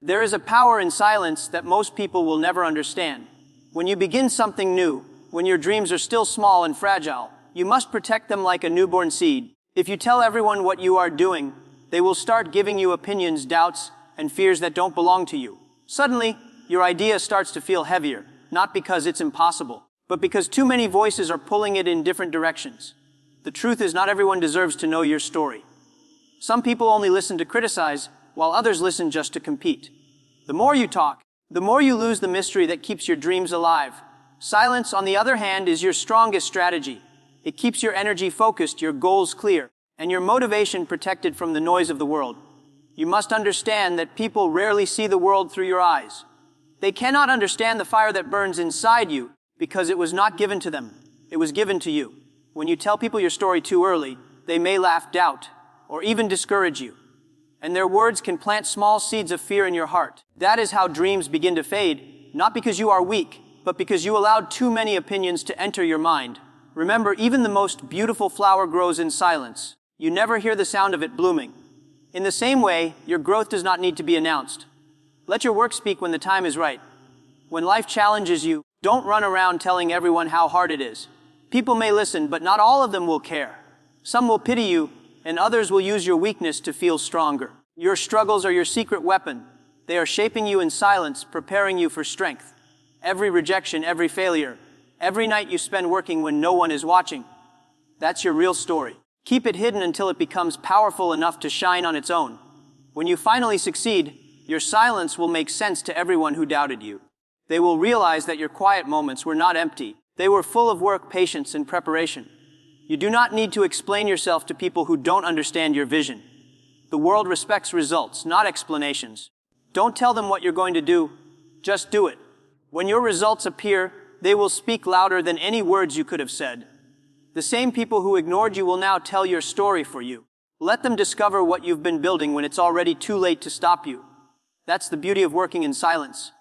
There is a power in silence that most people will never understand. When you begin something new, when your dreams are still small and fragile, you must protect them like a newborn seed. If you tell everyone what you are doing, they will start giving you opinions, doubts, and fears that don't belong to you. Suddenly, your idea starts to feel heavier, not because it's impossible, but because too many voices are pulling it in different directions. The truth is, not everyone deserves to know your story. Some people only listen to criticize, while others listen just to compete. The more you talk, the more you lose the mystery that keeps your dreams alive. Silence, on the other hand, is your strongest strategy. It keeps your energy focused, your goals clear, and your motivation protected from the noise of the world. You must understand that people rarely see the world through your eyes. They cannot understand the fire that burns inside you because it was not given to them. It was given to you. When you tell people your story too early, they may laugh, doubt, or even discourage you. And their words can plant small seeds of fear in your heart. That is how dreams begin to fade, not because you are weak, but because you allowed too many opinions to enter your mind. Remember, even the most beautiful flower grows in silence. You never hear the sound of it blooming. In the same way, your growth does not need to be announced. Let your work speak when the time is right. When life challenges you, don't run around telling everyone how hard it is. People may listen, but not all of them will care. Some will pity you, and others will use your weakness to feel stronger. Your struggles are your secret weapon. They are shaping you in silence, preparing you for strength. Every rejection, every failure, every night you spend working when no one is watching, that's your real story. Keep it hidden until it becomes powerful enough to shine on its own. When you finally succeed, your silence will make sense to everyone who doubted you. They will realize that your quiet moments were not empty. They were full of work, patience, and preparation. You do not need to explain yourself to people who don't understand your vision. The world respects results, not explanations. Don't tell them what you're going to do. Just do it. When your results appear, they will speak louder than any words you could have said. The same people who ignored you will now tell your story for you. Let them discover what you've been building when it's already too late to stop you. That's the beauty of working in silence.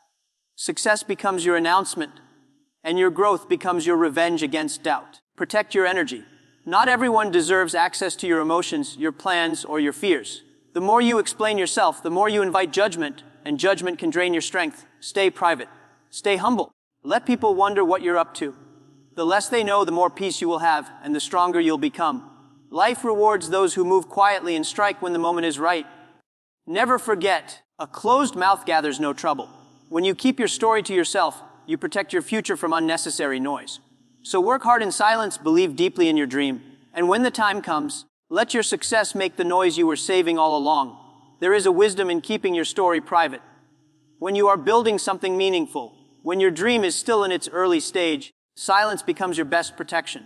Success becomes your announcement, and your growth becomes your revenge against doubt. Protect your energy. Not everyone deserves access to your emotions, your plans, or your fears. The more you explain yourself, the more you invite judgment, and judgment can drain your strength. Stay private. Stay humble. Let people wonder what you're up to. The less they know, the more peace you will have, and the stronger you'll become. Life rewards those who move quietly and strike when the moment is right. Never forget, a closed mouth gathers no trouble. When you keep your story to yourself, you protect your future from unnecessary noise. So work hard in silence, believe deeply in your dream, and when the time comes, let your success make the noise you were saving all along. There is a wisdom in keeping your story private. When you are building something meaningful, when your dream is still in its early stage, silence becomes your best protection.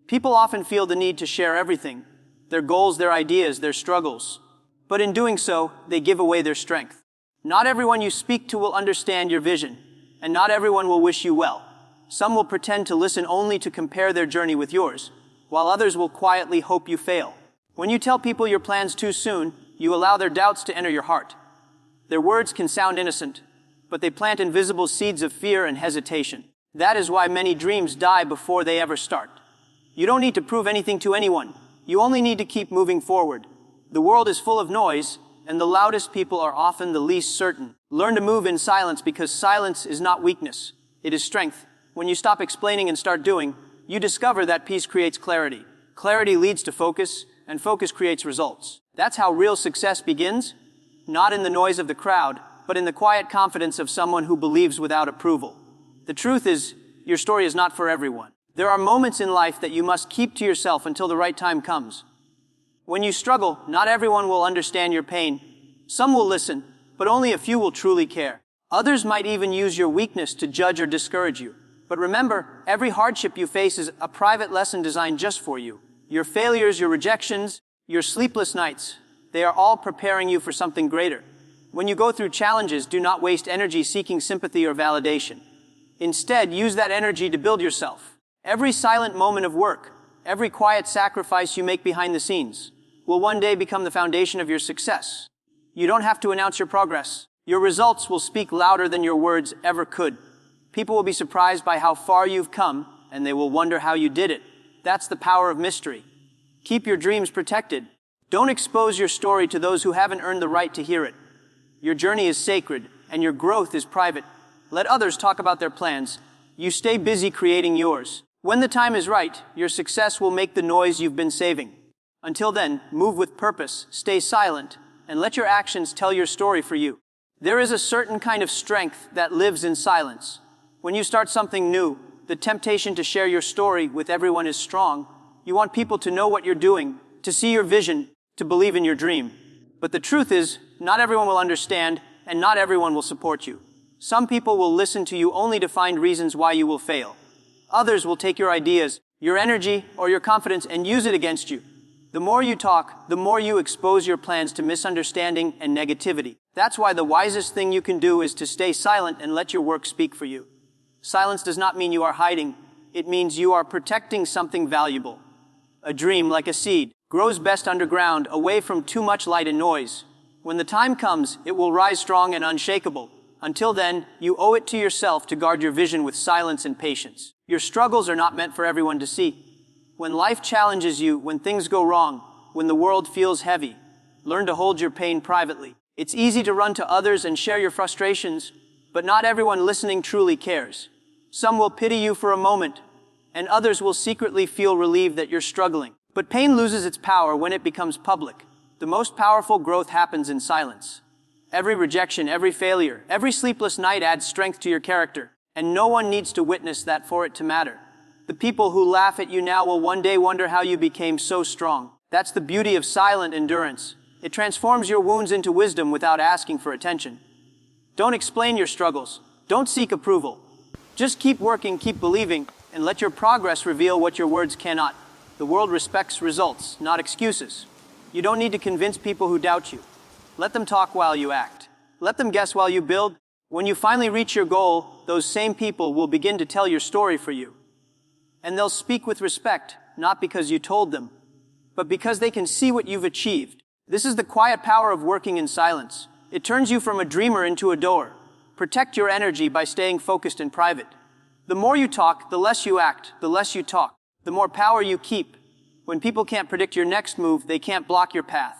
People often feel the need to share everything, their goals, their ideas, their struggles. But in doing so, they give away their strength. Not everyone you speak to will understand your vision, and not everyone will wish you well. Some will pretend to listen only to compare their journey with yours, while others will quietly hope you fail. When you tell people your plans too soon, you allow their doubts to enter your heart. Their words can sound innocent, but they plant invisible seeds of fear and hesitation. That is why many dreams die before they ever start. You don't need to prove anything to anyone. You only need to keep moving forward. The world is full of noise, and the loudest people are often the least certain. Learn to move in silence, because silence is not weakness. It is strength. When you stop explaining and start doing, you discover that peace creates clarity. Clarity leads to focus, and focus creates results. That's how real success begins, not in the noise of the crowd, but in the quiet confidence of someone who believes without approval. The truth is, your story is not for everyone. There are moments in life that you must keep to yourself until the right time comes. When you struggle, not everyone will understand your pain. Some will listen, but only a few will truly care. Others might even use your weakness to judge or discourage you. But remember, every hardship you face is a private lesson designed just for you. Your failures, your rejections, your sleepless nights, they are all preparing you for something greater. When you go through challenges, do not waste energy seeking sympathy or validation. Instead, use that energy to build yourself. Every silent moment of work, every quiet sacrifice you make behind the scenes, will one day become the foundation of your success. You don't have to announce your progress. Your results will speak louder than your words ever could. People will be surprised by how far you've come, and they will wonder how you did it. That's the power of mystery. Keep your dreams protected. Don't expose your story to those who haven't earned the right to hear it. Your journey is sacred, and your growth is private. Let others talk about their plans. You stay busy creating yours. When the time is right, your success will make the noise you've been saving. Until then, move with purpose, stay silent, and let your actions tell your story for you. There is a certain kind of strength that lives in silence. When you start something new, the temptation to share your story with everyone is strong. You want people to know what you're doing, to see your vision, to believe in your dream. But the truth is, not everyone will understand, and not everyone will support you. Some people will listen to you only to find reasons why you will fail. Others will take your ideas, your energy, or your confidence and use it against you. The more you talk, the more you expose your plans to misunderstanding and negativity. That's why the wisest thing you can do is to stay silent and let your work speak for you. Silence does not mean you are hiding. It means you are protecting something valuable. A dream, like a seed, grows best underground, away from too much light and noise. When the time comes, it will rise strong and unshakable. Until then, you owe it to yourself to guard your vision with silence and patience. Your struggles are not meant for everyone to see. When life challenges you, when things go wrong, when the world feels heavy, learn to hold your pain privately. It's easy to run to others and share your frustrations, but not everyone listening truly cares. Some will pity you for a moment, and others will secretly feel relieved that you're struggling. But pain loses its power when it becomes public. The most powerful growth happens in silence. Every rejection, every failure, every sleepless night adds strength to your character, and no one needs to witness that for it to matter. The people who laugh at you now will one day wonder how you became so strong. That's the beauty of silent endurance. It transforms your wounds into wisdom without asking for attention. Don't explain your struggles. Don't seek approval. Just keep working, keep believing, and let your progress reveal what your words cannot. The world respects results, not excuses. You don't need to convince people who doubt you. Let them talk while you act. Let them guess while you build. When you finally reach your goal, those same people will begin to tell your story for you. And they'll speak with respect, not because you told them, but because they can see what you've achieved. This is the quiet power of working in silence. It turns you from a dreamer into a doer. Protect your energy by staying focused in private. The more you talk, the less you act. The less you talk, the more power you keep. When people can't predict your next move, they can't block your path.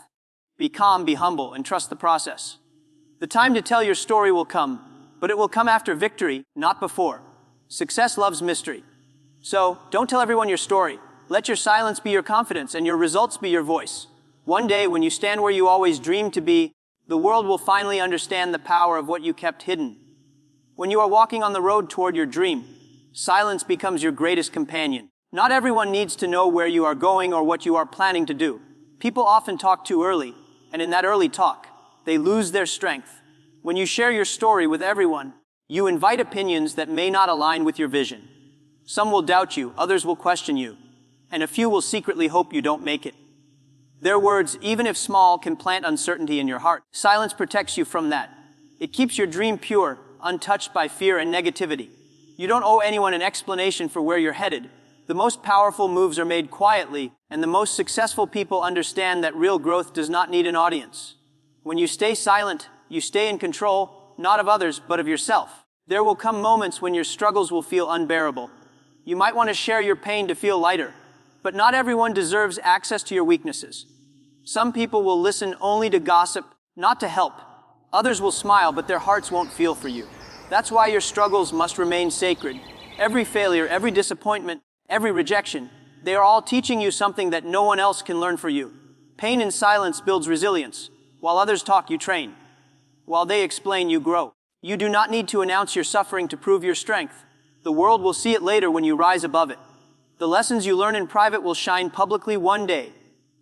Be calm, be humble, and trust the process. The time to tell your story will come, but it will come after victory, not before. Success loves mystery. So, don't tell everyone your story. Let your silence be your confidence and your results be your voice. One day, when you stand where you always dreamed to be, the world will finally understand the power of what you kept hidden. When you are walking on the road toward your dream, silence becomes your greatest companion. Not everyone needs to know where you are going or what you are planning to do. People often talk too early, and in that early talk, they lose their strength. When you share your story with everyone, you invite opinions that may not align with your vision. Some will doubt you, others will question you, and a few will secretly hope you don't make it. Their words, even if small, can plant uncertainty in your heart. Silence protects you from that. It keeps your dream pure, untouched by fear and negativity. You don't owe anyone an explanation for where you're headed. The most powerful moves are made quietly, and the most successful people understand that real growth does not need an audience. When you stay silent, you stay in control, not of others, but of yourself. There will come moments when your struggles will feel unbearable. You might want to share your pain to feel lighter, but not everyone deserves access to your weaknesses. Some people will listen only to gossip, not to help. Others will smile, but their hearts won't feel for you. That's why your struggles must remain sacred. Every failure, every disappointment, every rejection, they are all teaching you something that no one else can learn for you. Pain in silence builds resilience. While others talk, you train. While they explain, you grow. You do not need to announce your suffering to prove your strength. The world will see it later when you rise above it. The lessons you learn in private will shine publicly one day.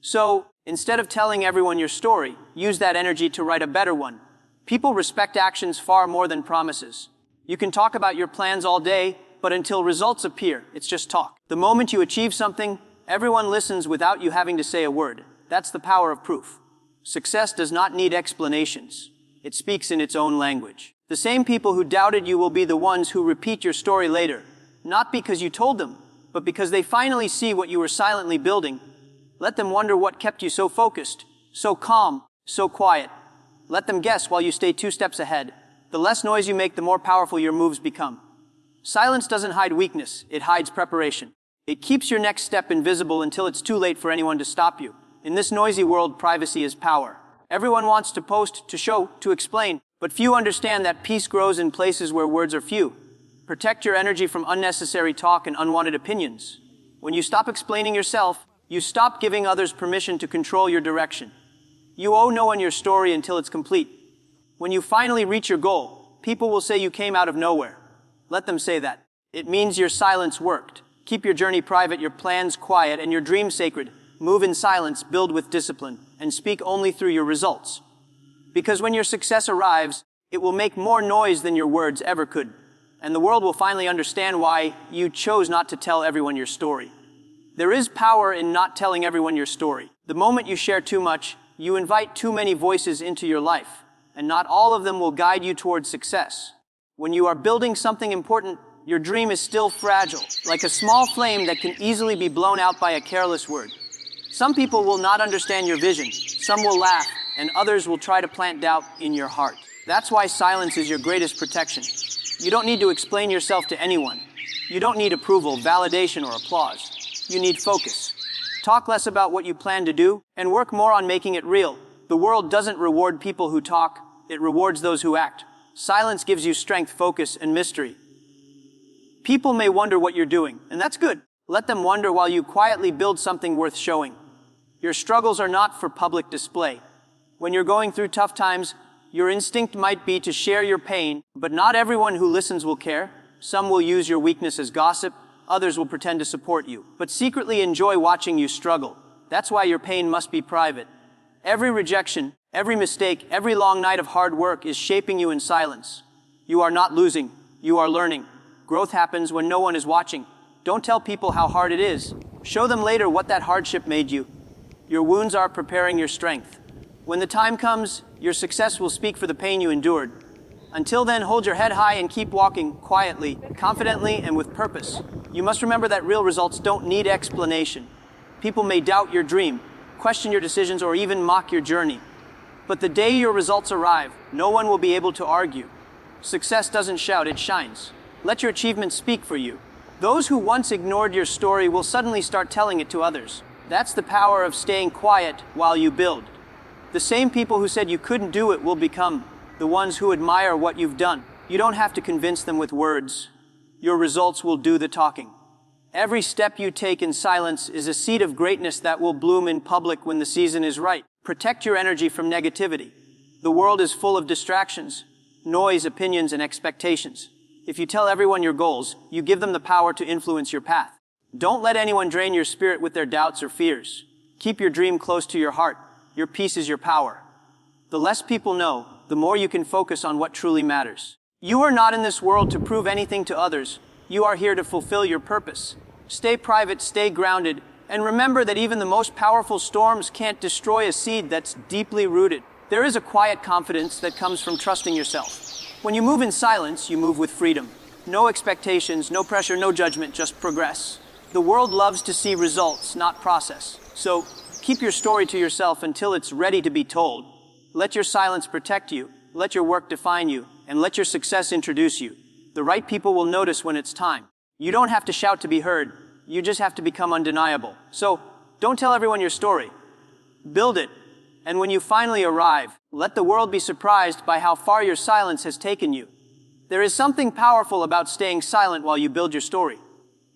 So, instead of telling everyone your story, use that energy to write a better one. People respect actions far more than promises. You can talk about your plans all day, but until results appear, it's just talk. The moment you achieve something, everyone listens without you having to say a word. That's the power of proof. Success does not need explanations. It speaks in its own language. The same people who doubted you will be the ones who repeat your story later, not because you told them, but because they finally see what you were silently building. Let them wonder what kept you so focused, so calm, so quiet. Let them guess while you stay 2 steps ahead. The less noise you make, the more powerful your moves become. Silence doesn't hide weakness, it hides preparation. It keeps your next step invisible until it's too late for anyone to stop you. In this noisy world, privacy is power. Everyone wants to post, to show, to explain, but few understand that peace grows in places where words are few. Protect your energy from unnecessary talk and unwanted opinions. When you stop explaining yourself, you stop giving others permission to control your direction. You owe no one your story until it's complete. When you finally reach your goal, people will say you came out of nowhere. Let them say that. It means your silence worked. Keep your journey private, your plans quiet, and your dreams sacred. Move in silence, build with discipline, and speak only through your results. Because when your success arrives, it will make more noise than your words ever could. And the world will finally understand why you chose not to tell everyone your story. There is power in not telling everyone your story. The moment you share too much, you invite too many voices into your life, and not all of them will guide you towards success. When you are building something important, your dream is still fragile, like a small flame that can easily be blown out by a careless word. Some people will not understand your vision, some will laugh, and others will try to plant doubt in your heart. That's why silence is your greatest protection. You don't need to explain yourself to anyone. You don't need approval, validation, or applause. You need focus. Talk less about what you plan to do, and work more on making it real. The world doesn't reward people who talk, it rewards those who act. Silence gives you strength, focus, and mystery. People may wonder what you're doing, and that's good. Let them wonder while you quietly build something worth showing. Your struggles are not for public display. When you're going through tough times, your instinct might be to share your pain, but not everyone who listens will care. Some will use your weakness as gossip, others will pretend to support you, but secretly enjoy watching you struggle. That's why your pain must be private. Every rejection, every mistake, every long night of hard work is shaping you in silence. You are not losing, you are learning. Growth happens when no one is watching. Don't tell people how hard it is. Show them later what that hardship made you. Your wounds are preparing your strength. When the time comes, your success will speak for the pain you endured. Until then, hold your head high and keep walking quietly, confidently, and with purpose. You must remember that real results don't need explanation. People may doubt your dream, question your decisions, or even mock your journey. But the day your results arrive, no one will be able to argue. Success doesn't shout, it shines. Let your achievements speak for you. Those who once ignored your story will suddenly start telling it to others. That's the power of staying quiet while you build. The same people who said you couldn't do it will become the ones who admire what you've done. You don't have to convince them with words. Your results will do the talking. Every step you take in silence is a seed of greatness that will bloom in public when the season is right. Protect your energy from negativity. The world is full of distractions, noise, opinions, and expectations. If you tell everyone your goals, you give them the power to influence your path. Don't let anyone drain your spirit with their doubts or fears. Keep your dream close to your heart. Your peace is your power. The less people know, the more you can focus on what truly matters. You are not in this world to prove anything to others. You are here to fulfill your purpose. Stay private, stay grounded, and remember that even the most powerful storms can't destroy a seed that's deeply rooted. There is a quiet confidence that comes from trusting yourself. When you move in silence, you move with freedom. No expectations, no pressure, no judgment, just progress. The world loves to see results, not process. So, keep your story to yourself until it's ready to be told. Let your silence protect you, let your work define you, and let your success introduce you. The right people will notice when it's time. You don't have to shout to be heard, you just have to become undeniable. So, don't tell everyone your story. Build it, and when you finally arrive, let the world be surprised by how far your silence has taken you. There is something powerful about staying silent while you build your story.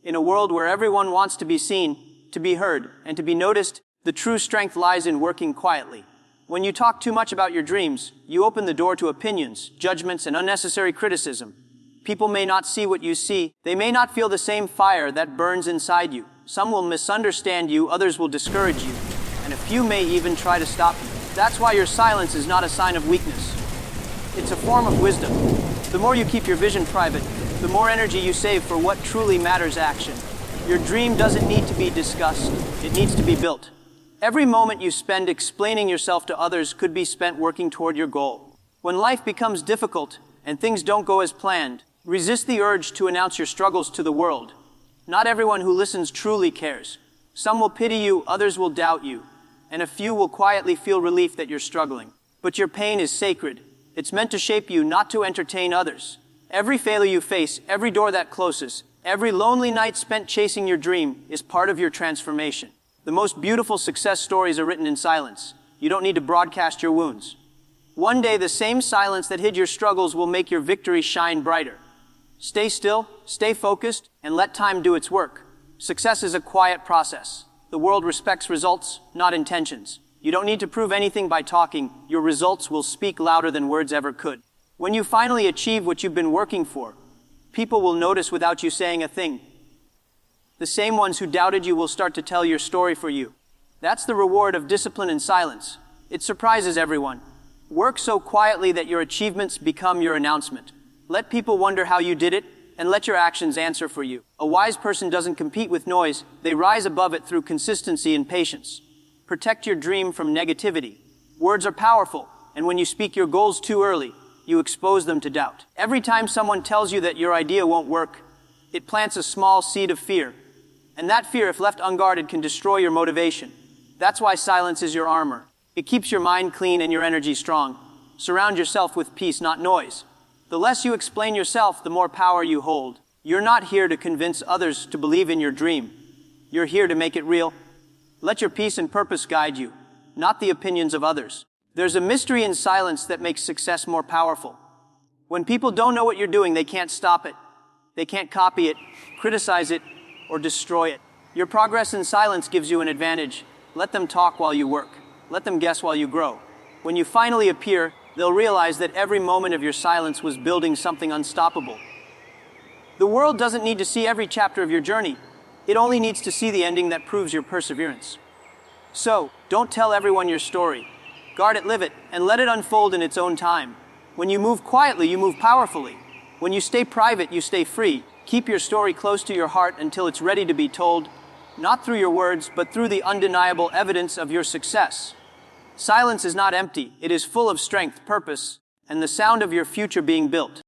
In a world where everyone wants to be seen, to be heard, and to be noticed, the true strength lies in working quietly. When you talk too much about your dreams, you open the door to opinions, judgments, and unnecessary criticism. People may not see what you see. They may not feel the same fire that burns inside you. Some will misunderstand you, others will discourage you, and a few may even try to stop you. That's why your silence is not a sign of weakness. It's a form of wisdom. The more you keep your vision private, the more energy you save for what truly matters: action. Your dream doesn't need to be discussed. It needs to be built. Every moment you spend explaining yourself to others could be spent working toward your goal. When life becomes difficult and things don't go as planned, resist the urge to announce your struggles to the world. Not everyone who listens truly cares. Some will pity you, others will doubt you, and a few will quietly feel relief that you're struggling. But your pain is sacred. It's meant to shape you, not to entertain others. Every failure you face, every door that closes, every lonely night spent chasing your dream is part of your transformation. The most beautiful success stories are written in silence. You don't need to broadcast your wounds. One day, the same silence that hid your struggles will make your victory shine brighter. Stay still, stay focused, and let time do its work. Success is a quiet process. The world respects results, not intentions. You don't need to prove anything by talking. Your results will speak louder than words ever could. When you finally achieve what you've been working for, people will notice without you saying a thing. The same ones who doubted you will start to tell your story for you. That's the reward of discipline and silence. It surprises everyone. Work so quietly that your achievements become your announcement. Let people wonder how you did it, and let your actions answer for you. A wise person doesn't compete with noise, they rise above it through consistency and patience. Protect your dream from negativity. Words are powerful, and when you speak your goals too early, you expose them to doubt. Every time someone tells you that your idea won't work, it plants a small seed of fear. And that fear, if left unguarded, can destroy your motivation. That's why silence is your armor. It keeps your mind clean and your energy strong. Surround yourself with peace, not noise. The less you explain yourself, the more power you hold. You're not here to convince others to believe in your dream. You're here to make it real. Let your peace and purpose guide you, not the opinions of others. There's a mystery in silence that makes success more powerful. When people don't know what you're doing, they can't stop it. They can't copy it, criticize it, or destroy it. Your progress in silence gives you an advantage. Let them talk while you work. Let them guess while you grow. When you finally appear, they'll realize that every moment of your silence was building something unstoppable. The world doesn't need to see every chapter of your journey. It only needs to see the ending that proves your perseverance. So, don't tell everyone your story. Guard it, live it, and let it unfold in its own time. When you move quietly, you move powerfully. When you stay private, you stay free. Keep your story close to your heart until it's ready to be told, not through your words, but through the undeniable evidence of your success. Silence is not empty. It is full of strength, purpose, and the sound of your future being built.